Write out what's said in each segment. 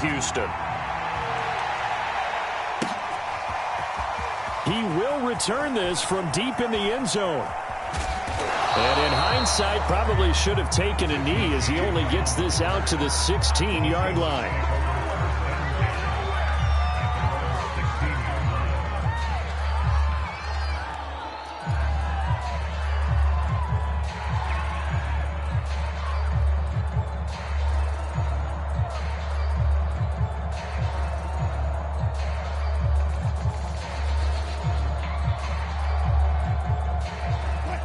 Houston. He will return this from deep in the end zone. And in hindsight, probably should have taken a knee as he only gets this out to the 16-yard line.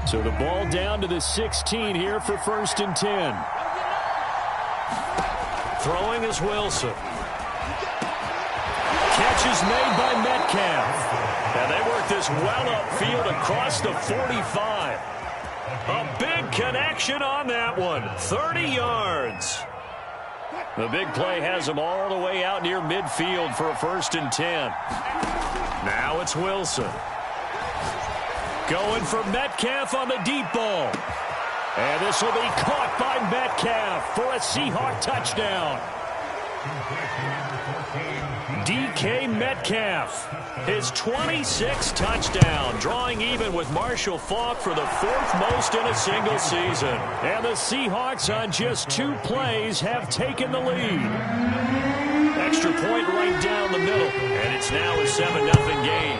So the ball down to the 16 here for 1st and 10. Throwing is Wilson. Catch is made by Metcalf. And they work this well upfield across the 45. A big connection on that one. 30 yards. The big play has them all the way out near midfield for a 1st and 10. Now it's Wilson. Going for Metcalf on the deep ball. And this will be caught by Metcalf for a Seahawk touchdown. DK Metcalf, his 26th touchdown, drawing even with Marshall Faulk for the 4th most in a single season. And the Seahawks on just 2 plays have taken the lead. Extra point right down the middle, and it's now a 7-0 game.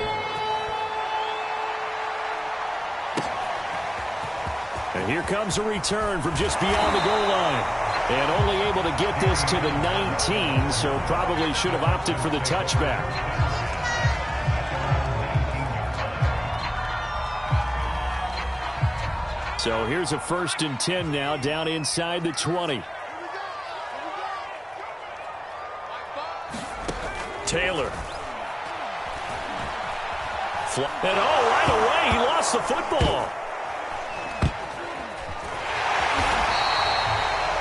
And here comes a return from just beyond the goal line. And only able to get this to the 19, so probably should have opted for the touchback. So here's a 1st and 10 now, down inside the 20. Taylor. And right away, he lost the football.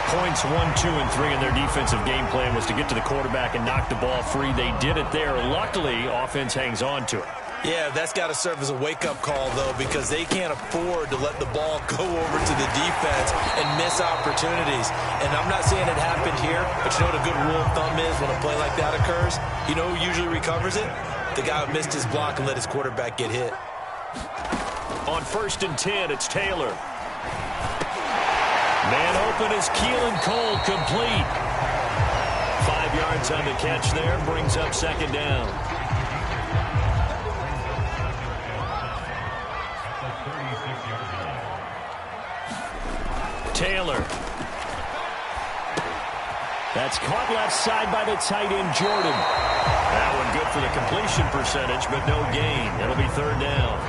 Points 1, 2, and 3 in their defensive game plan was to get to the quarterback and knock the ball free. They did it there. Luckily, offense hangs on to it. Yeah, that's got to serve as a wake-up call, though, because they can't afford to let the ball go over to the defense and miss opportunities. And I'm not saying it happened here, but you know what a good rule of thumb is when a play like that occurs? You know who usually recovers it? The guy who missed his block and let his quarterback get hit. On 1st and 10, it's Taylor. Man open is Keelan Cole, complete. 5 yards on the catch there, brings up 2nd down. Taylor. That's caught left side by the tight end, Jordan. That one good for the completion percentage, but no gain. It'll be 3rd down.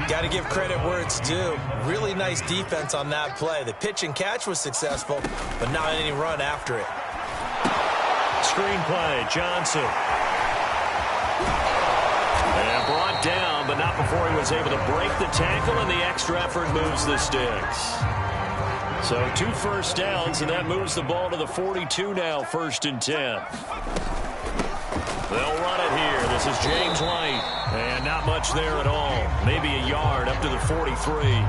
Got to give credit where it's due. Really nice defense on that play. The pitch and catch was successful, but not any run after it. Screen play, Johnson. And brought down, but not before he was able to break the tackle, and the extra effort moves the sticks. So 2 first downs, and that moves the ball to the 42 now, 1st and 10. They'll run it here. This is James White. And not much there at all. Maybe a yard up to the 43.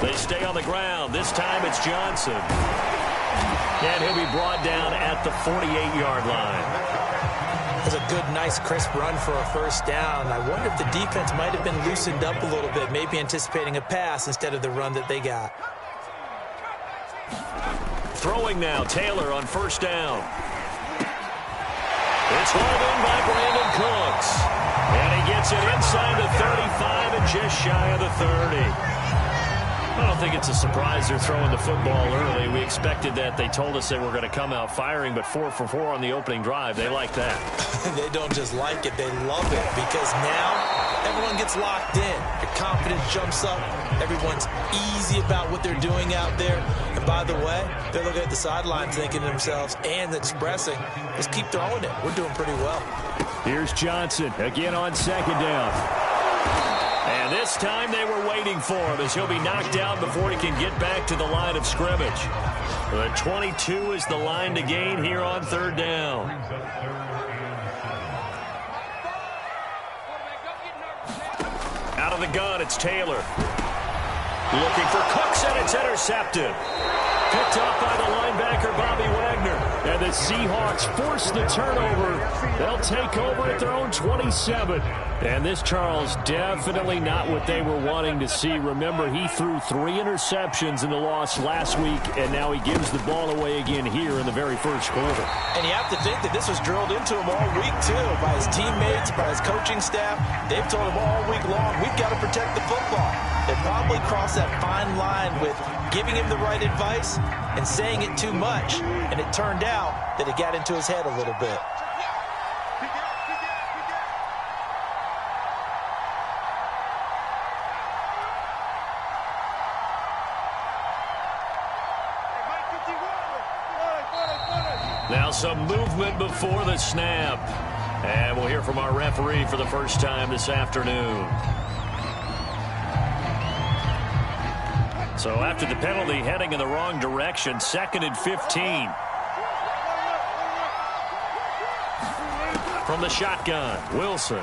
They stay on the ground. This time it's Johnson. And he'll be brought down at the 48-yard line. That's a good, nice, crisp run for a 1st down. I wonder if the defense might have been loosened up a little bit, maybe anticipating a pass instead of the run that they got. Throwing now, Taylor on 1st down. It's hauled in by Brandon Cooks. And he gets it inside the 35 and just shy of the 30. I don't think it's a surprise they're throwing the football early. We expected that. They told us they were going to come out firing, but 4 for 4 on the opening drive. They like that. They don't just like it, they love it, because now everyone gets locked in. Your confidence jumps up. Everyone's easy about what they're doing out there. And by the way, they're looking at the sideline thinking to themselves and expressing, let's keep throwing it. We're doing pretty well. Here's Johnson again on 2nd down. And this time they were waiting for him as he'll be knocked out before he can get back to the line of scrimmage. The 22 is the line to gain here on 3rd down. Out of the gun, it's Taylor. Looking for Cooks, and it's intercepted. Picked up by the linebacker, Bobby Wagner. And the Seahawks force the turnover. They'll take over at their own 27. And this, Charles, definitely not what they were wanting to see. Remember, he threw 3 interceptions in the loss last week, and now he gives the ball away again here in the very first quarter. And you have to think that this was drilled into him all week, too, by his teammates, by his coaching staff. They've told him all week long, we've got to protect the football. They probably crossed that fine line with giving him the right advice and saying it too much. And it turned out that it got into his head a little bit. Now some movement before the snap. And we'll hear from our referee for the first time this afternoon. So after the penalty, heading in the wrong direction, 2nd and 15. From the shotgun, Wilson.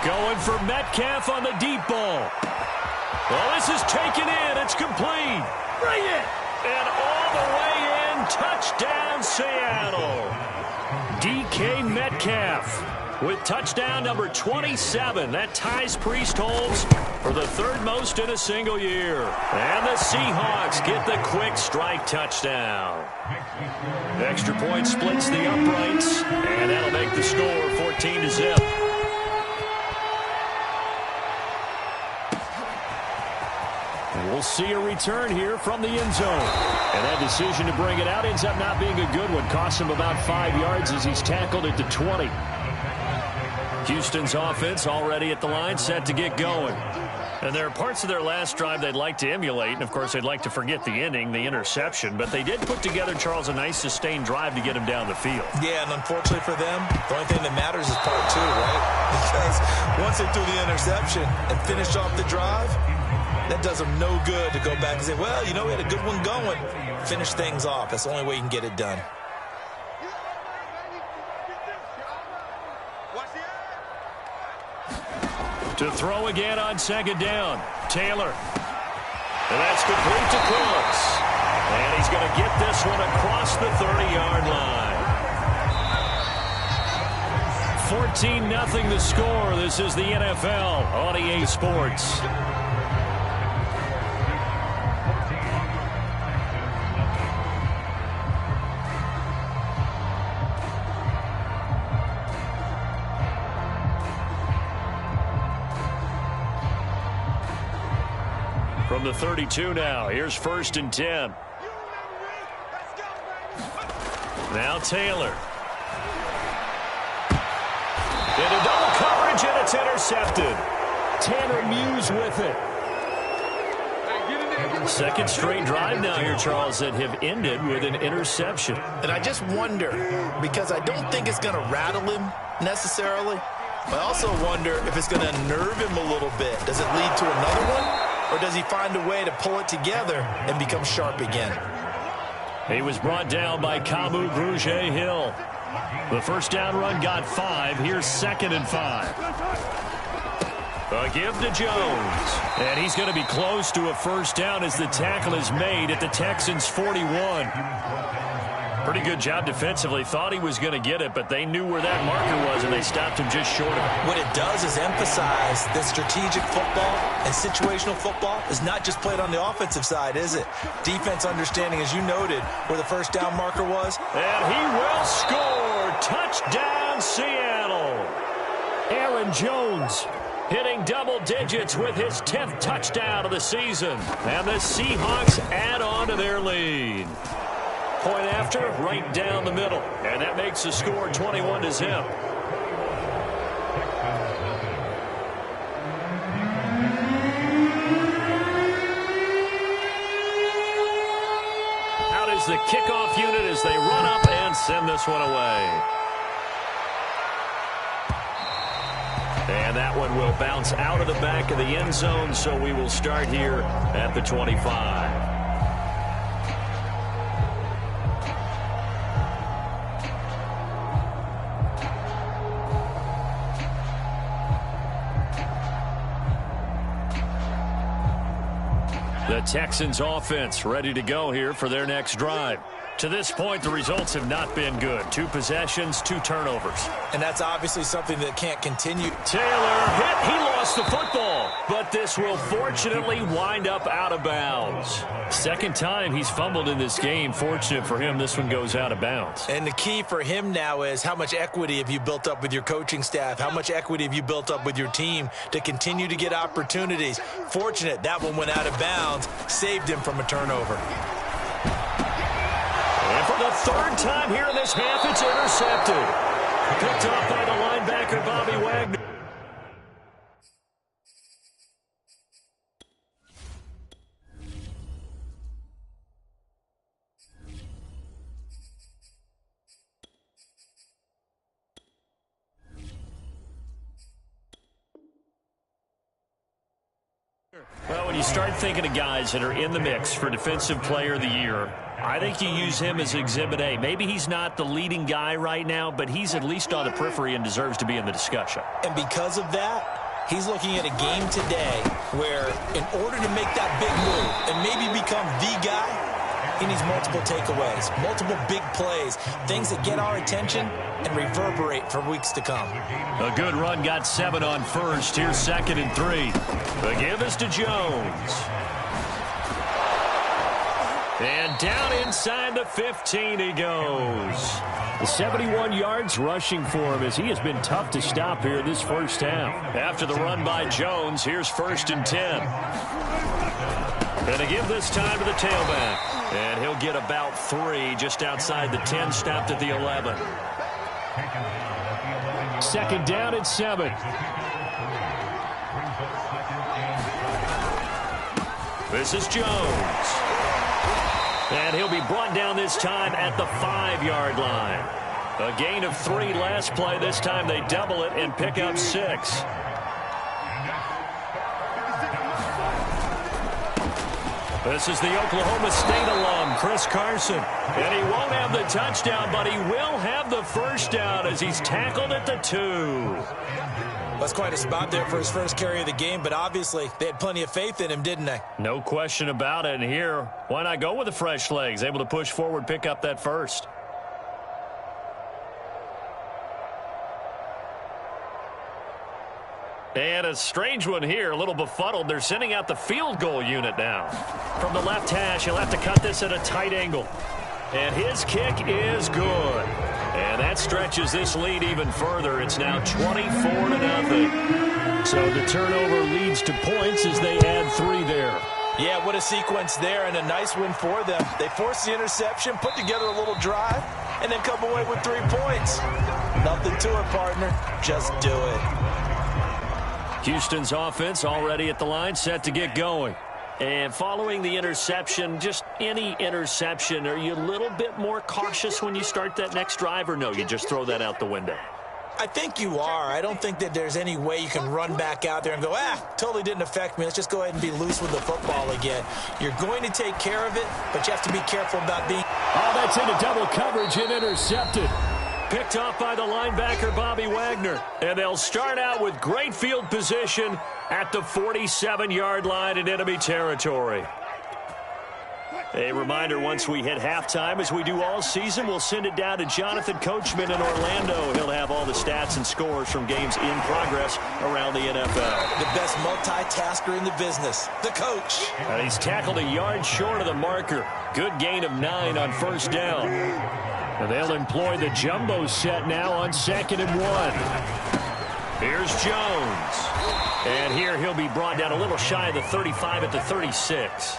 Going for Metcalf on the deep ball. Well, this is taken in. It's complete. Bring it! And all the way in. Touchdown, Seattle. DK Metcalf with touchdown number 27. That ties Priest-Holmes for the 3rd most in a single year. And the Seahawks get the quick strike touchdown. Extra point splits the uprights, and that'll make the score 14-0. We'll see a return here from the end zone. And that decision to bring it out ends up not being a good one. Costs him about 5 yards as he's tackled at the 20. Houston's offense already at the line, set to get going. And there are parts of their last drive they'd like to emulate, and of course they'd like to forget the inning, the interception, but they did put together, Charles, a nice sustained drive to get him down the field. Yeah, and unfortunately for them, the only thing that matters is part 2, right? Because once they threw the interception and finished off the drive, that does them no good to go back and say, well, you know, we had a good one going. Finish things off. That's the only way you can get it done. To throw again on 2nd down. Taylor. And that's complete to Cooks. And he's going to get this one across the 30-yard line. 14-0 the score. This is the NFL on EA Sports. From the 32 now, here's 1st and 10. Now Taylor. Into double coverage, and it's intercepted. Tanner Muse with it. 2nd straight drive now here, Charles, that have ended with an interception. And I just wonder, because I don't think it's going to rattle him necessarily, but I also wonder if it's going to unnerve him a little bit. Does it lead to another one? Or does he find a way to pull it together and become sharp again? He was brought down by Kamu Grugier-Hill. The first down run got 5. Here's 2nd and 5. A give to Jones. And he's going to be close to a first down as the tackle is made at the Texans' 41. Pretty good job defensively. Thought he was going to get it, but they knew where that marker was, and they stopped him just short of it. What it does is emphasize that strategic football and situational football is not just played on the offensive side, is it? Defense understanding, as you noted, where the first down marker was. And he will score. Touchdown, Seattle. Aaron Jones hitting double digits with his 10th touchdown of the season. And the Seahawks add on to their lead. Point after, right down the middle. And that makes the score 21-0. Out is the kickoff unit as they run up and send this one away. And that one will bounce out of the back of the end zone, so we will start here at the 25. The Texans offense ready to go here for their next drive. To this point, the results have not been good. 2 possessions, 2 turnovers. And that's obviously something that can't continue. Taylor hit. He lost the football. But this will fortunately wind up out of bounds. Second time he's fumbled in this game. Fortunate for him, this one goes out of bounds. And the key for him now is how much equity have you built up with your coaching staff? How much equity have you built up with your team to continue to get opportunities? Fortunate that one went out of bounds, saved him from a turnover. And for the 3rd time here in this half, it's intercepted. Picked off by the linebacker, Bobby Wagner. Well, when you start thinking of guys that are in the mix for Defensive Player of the Year, I think you use him as Exhibit A. Maybe he's not the leading guy right now, but he's at least on the periphery and deserves to be in the discussion. And because of that, he's looking at a game today where in order to make that big move and maybe become the guy, he needs multiple takeaways, multiple big plays, things that get our attention and reverberate for weeks to come. A good run, got 7 on first. Here's 2nd and 3. The give is to Jones. And down inside the 15 he goes. The 71 yards rushing for him as he has been tough to stop here this first half. After the run by Jones, here's 1st and 10. And to give this time to the tailback. And he'll get about 3 just outside the 10, stopped at the 11. 2nd down and 7. This is Jones. And he'll be brought down this time at the 5-yard line. A gain of 3 last play. This time they double it and pick up 6. This is the Oklahoma State alum, Chris Carson. And he won't have the touchdown, but he will have the first down as he's tackled at the 2. That's quite a spot there for his first carry of the game, but obviously they had plenty of faith in him, didn't they? No question about it. And here, why not go with the fresh legs? Able to push forward, pick up that first. And a strange one here, a little befuddled. They're sending out the field goal unit now. From the left hash, he'll have to cut this at a tight angle. And his kick is good. And that stretches this lead even further. It's now 24-0. So the turnover leads to points as they add 3 there. Yeah, what a sequence there, and a nice win for them. They forced the interception, put together a little drive, and then come away with 3 points. Nothing to it, partner. Just do it. Houston's offense already at the line, set to get going. And following the interception, just any interception, are you a little bit more cautious when you start that next drive, or no, you just throw that out the window? I think you are. I don't think that there's any way you can run back out there and go, totally didn't affect me. Let's just go ahead and be loose with the football again. You're going to take care of it, but you have to be careful about being... Oh, that's into double coverage and intercepted. Picked off by the linebacker, Bobby Wagner. And they'll start out with great field position at the 47-yard line in enemy territory. A reminder, once we hit halftime, as we do all season, we'll send it down to Jonathan Coachman in Orlando. He'll have all the stats and scores from games in progress around the NFL. The best multitasker in the business, the coach. And he's tackled a yard short of the marker. Good gain of 9 on first down. And they'll employ the jumbo set now on 2nd and 1. Here's Jones. And here he'll be brought down a little shy of the 35 at the 36.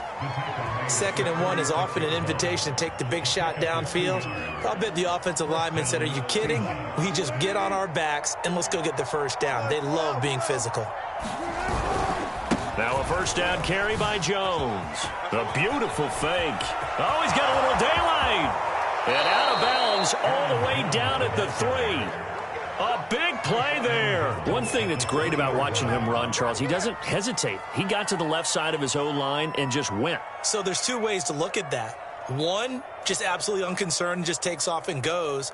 2nd and 1 is often an invitation to take the big shot downfield. I'll bet the offensive lineman said, are you kidding? We just get on our backs and let's go get the first down. They love being physical. Now a first down carry by Jones. A beautiful fake. Oh, he's got a little daylight. And out of bounds all the way down at the 3. A big play there. One thing that's great about watching him run, Charles, he doesn't hesitate. He got to the left side of his O-line and just went. So there's 2 ways to look at that. One, just absolutely unconcerned, just takes off and goes.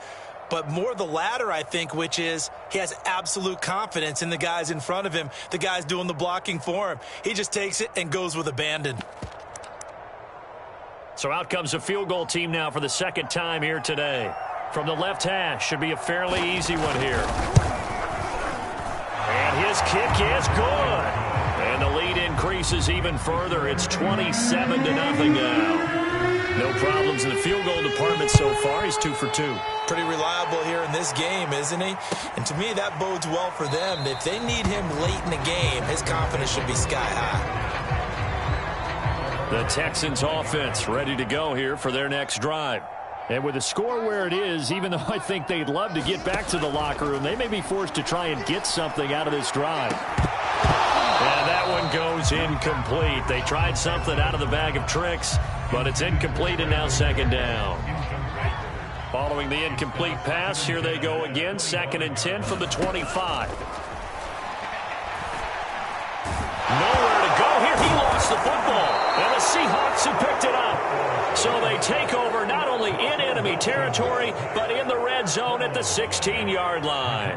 But more the latter, I think, which is he has absolute confidence in the guys in front of him, the guys doing the blocking for him. He just takes it and goes with abandon. So out comes a field goal team now for the second time here today. From the left hash, should be a fairly easy one here. And his kick is good. And the lead increases even further. It's 27-0 now. No problems in the field goal department so far. He's 2 for 2. Pretty reliable here in this game, isn't he? And to me, that bodes well for them. If they need him late in the game, his confidence should be sky high. The Texans offense ready to go here for their next drive. And with the score where it is, even though I think they'd love to get back to the locker room, they may be forced to try and get something out of this drive. And that one goes incomplete. They tried something out of the bag of tricks, but it's incomplete and now second down. Following the incomplete pass, here they go again. 2nd and 10 from the 25. Nowhere to go here. He lost the football. And the Seahawks have picked it up. So they take over not only in enemy territory, but in the red zone at the 16-yard line.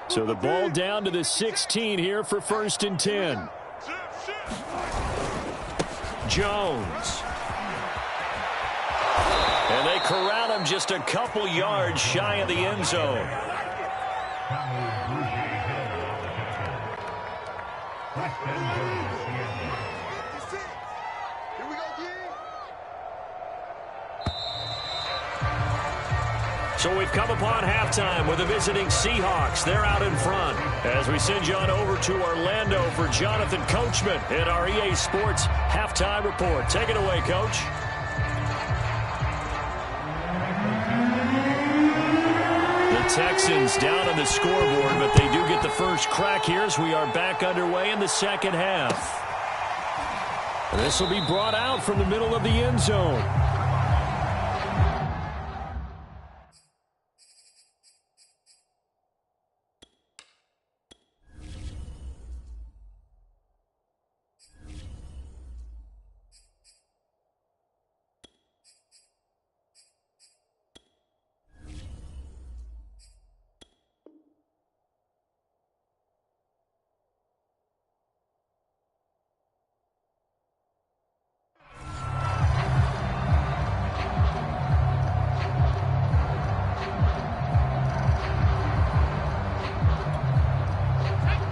So the ball down to the 16 here for 1st and 10. Jones. And they corral him just a couple yards shy of the end zone. So we've come upon halftime with the visiting Seahawks. They're out in front. As we send you on over to Orlando for Jonathan Coachman at our EA Sports Halftime Report. Take it away, Coach. The Texans down on the scoreboard, but they do get the first crack here as we are back underway in the second half. This will be brought out from the middle of the end zone.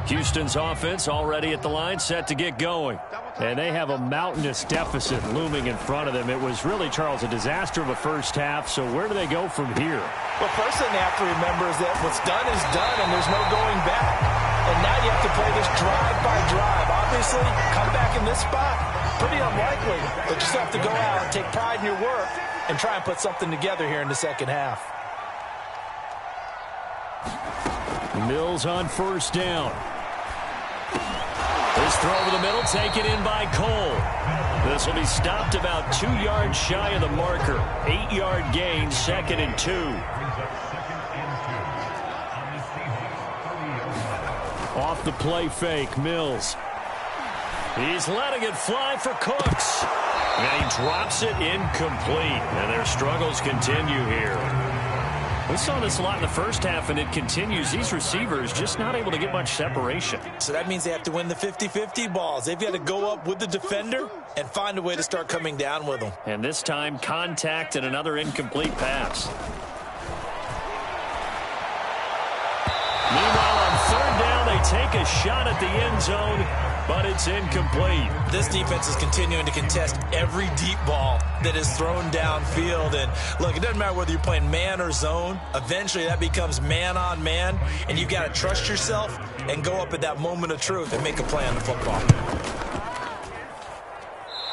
Houston's offense already at the line, set to get going. And they have a mountainous deficit looming in front of them. It was really, Charles, a disaster of a first half. So where do they go from here? Well, first thing they have to remember is that what's done is done, and there's no going back. And now you have to play this drive by drive. Obviously, come back in this spot, pretty unlikely. But you still have to go out and take pride in your work and try and put something together here in the second half. Mills on first down. This throw over the middle, taken in by Cole. This will be stopped about 2 yards shy of the marker. 8-yard gain, 2nd and 2. Off the play fake, Mills. He's letting it fly for Cooks. And he drops it incomplete. And their struggles continue here. We saw this a lot in the first half, and it continues. These receivers just not able to get much separation. So that means they have to win the 50-50 balls. They've got to go up with the defender and find a way to start coming down with them. And this time, contact and another incomplete pass. Meanwhile, on third down, they take a shot at the end zone, but it's incomplete. This defense is continuing to contest every deep ball that is thrown downfield. And look, it doesn't matter whether you're playing man or zone. Eventually, that becomes man on man, and you've got to trust yourself and go up at that moment of truth and make a play on the football.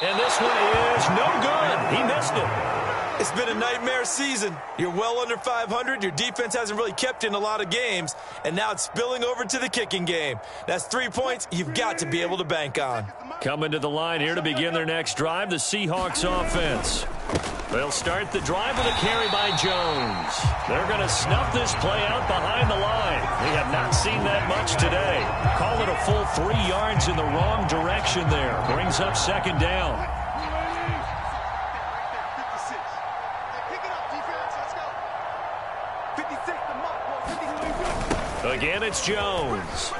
And this one is no good. He missed it. It's been a nightmare season. You're well under 500. Your defense hasn't really kept in a lot of games, and now it's spilling over to the kicking game. That's 3 points you've got to be able to bank on. Coming to the line here to begin their next drive, the Seahawks offense. They'll start the drive with a carry by Jones. They're going to snuff this play out behind the line. We have not seen that much today. Call it a full 3 yards in the wrong direction there. Brings up second down. Again, it's Jones.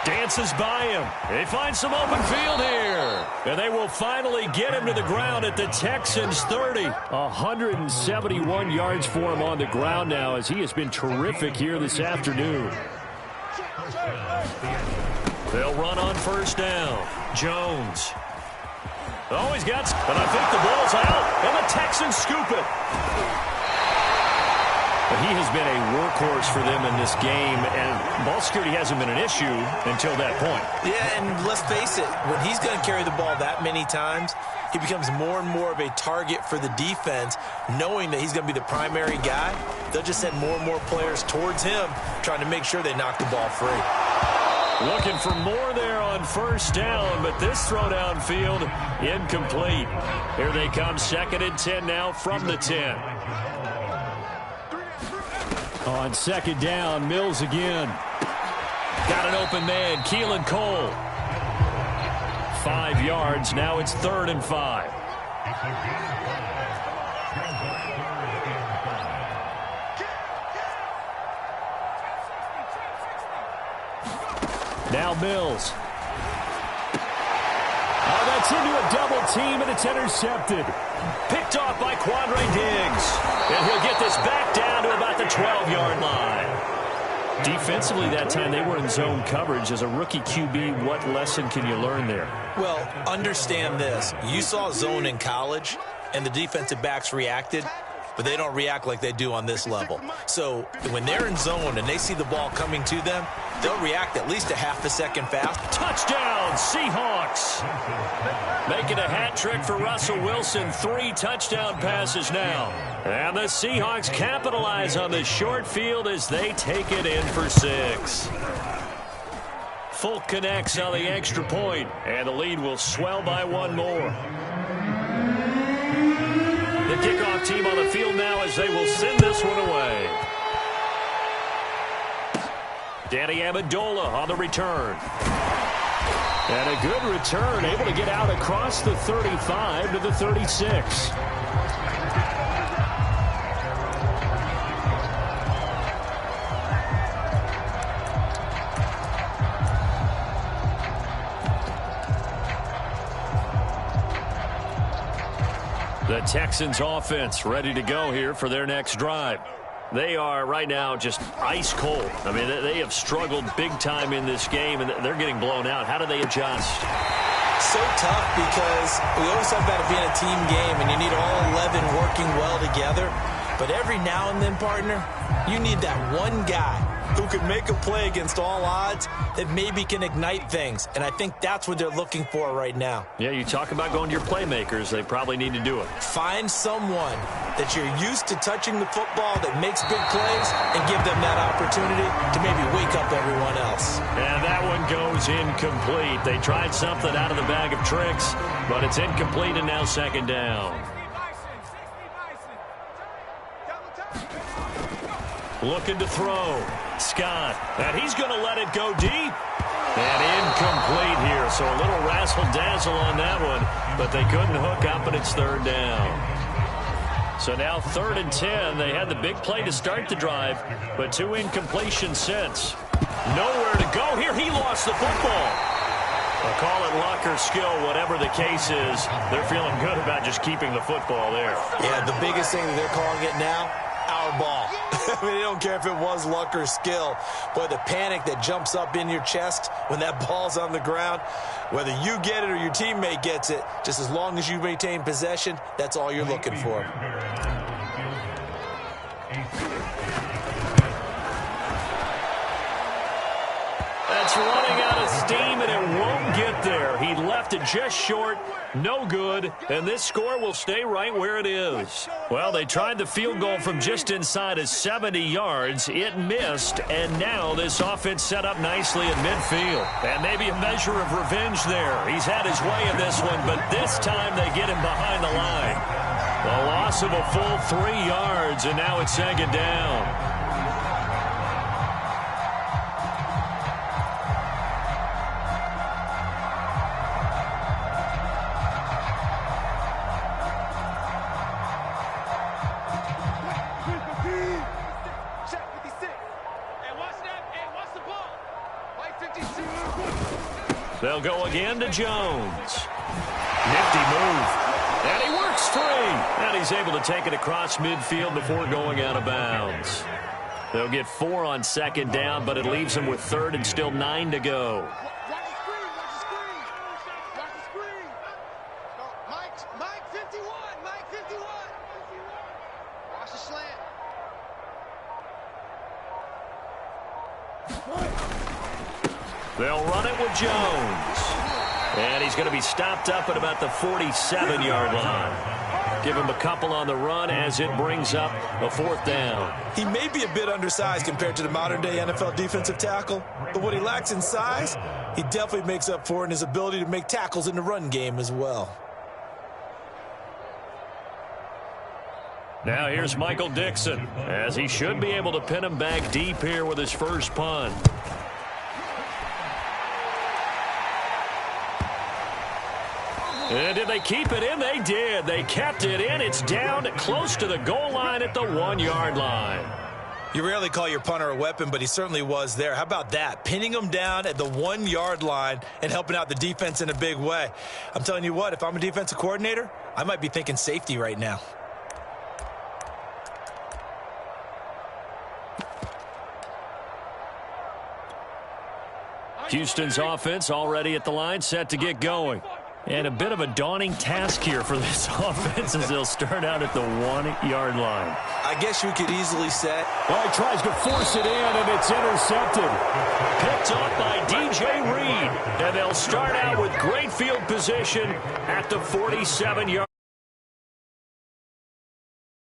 Dances by him. They find some open field here. And they will finally get him to the ground at the Texans' 30. 171 yards for him on the ground now as he has been terrific here this afternoon. They'll run on first down. Jones. Oh, he's got... And I think the ball's out. And the Texans scoop it. But he has been a workhorse for them in this game, and ball security hasn't been an issue until that point. Yeah, and let's face it, when he's going to carry the ball that many times, he becomes more and more of a target for the defense, knowing that he's going to be the primary guy. They'll just send more and more players towards him, trying to make sure they knock the ball free. Looking for more there on first down, but this throw downfield, incomplete. Here they come, 2nd and 10 now from the 10. On 2nd down, Mills again. Got an open man, Keelan Cole. 5 yards, now it's 3rd and 5. Now Mills. Oh, that's into a double team, and it's intercepted. Picked off by Quandre Diggs. And he'll get this back down to about the 12-yard line. Defensively that time, they were in zone coverage. As a rookie QB, what lesson can you learn there? Well, understand this. You saw zone in college, and the defensive backs reacted, but they don't react like they do on this level. So when they're in zone and they see the ball coming to them, they'll react at least a half a second fast. Touchdown, Seahawks. Making a hat trick for Russell Wilson. 3 touchdown passes now. And the Seahawks capitalize on this short field as they take it in for 6. Folk connects on the extra point, and the lead will swell by 1 more. The kickoff team on the field now as they will send this one away. Danny Amendola on the return. And a good return, able to get out across the 35 to the 36. The Texans offense ready to go here for their next drive. They are right now just ice cold. I mean, they have struggled big time in this game, and they're getting blown out. How do they adjust? So tough because we always talk about it being a team game, and you need all 11 working well together. But every now and then, partner, you need that one guy who can make a play against all odds that maybe can ignite things. And I think that's what they're looking for right now. Yeah, you talk about going to your playmakers. They probably need to do it. Find someone that you're used to touching the football that makes big plays and give them that opportunity to maybe wake up everyone else. And that one goes incomplete. They tried something out of the bag of tricks, but it's incomplete and now 2nd down. Looking to throw. Scott. And he's going to let it go deep. And incomplete here. So a little razzle-dazzle on that one. But they couldn't hook up, and it's 3rd down. So now 3rd and 10. They had the big play to start the drive, but 2 incompletions since. Nowhere to go here. He lost the football. I'll call it luck or skill, whatever the case is. They're feeling good about just keeping the football there. Yeah, the biggest thing that they're calling it now, our ball. I mean, they don't care if it was luck or skill. Boy, the panic that jumps up in your chest when that ball's on the ground, whether you get it or your teammate gets it, just as long as you maintain possession, that's all you're looking for. That's running out of steam, and it won't get there. He left it just short, no good, and this score will stay right where it is. Well, they tried the field goal from just inside of 70 yards. It missed, and now this offense set up nicely in midfield. And maybe a measure of revenge there. He's had his way in this one, but this time they get him behind the line. The loss of a full 3 yards, and now it's 2nd down. They'll go again to Jones. Nifty move. And he works free. And he's able to take it across midfield before going out of bounds. They'll get 4 on second down, but it leaves them with third and still 9 to go. They'll run it with Jones. And he's going to be stopped up at about the 47-yard line. Give him a couple on the run as it brings up a 4th down. He may be a bit undersized compared to the modern-day NFL defensive tackle, but what he lacks in size, he definitely makes up for in his ability to make tackles in the run game as well. Now here's Michael Dixon, as he should be able to pin him back deep here with his first punt. And did they keep it in? They did. They kept it in. It's down close to the goal line at the 1-yard line. You rarely call your punter a weapon, but he certainly was there. How about that? Pinning him down at the 1-yard line and helping out the defense in a big way. I'm telling you what, if I'm a defensive coordinator, I might be thinking safety right now. Houston's offense already at the line, set to get going. And a bit of a daunting task here for this offense as they'll start out at the 1-yard line. I guess you could easily say. Well, he tries to force it in, and it's intercepted. Picked off by DJ Reed. And they'll start out with great field position at the 47-yard line.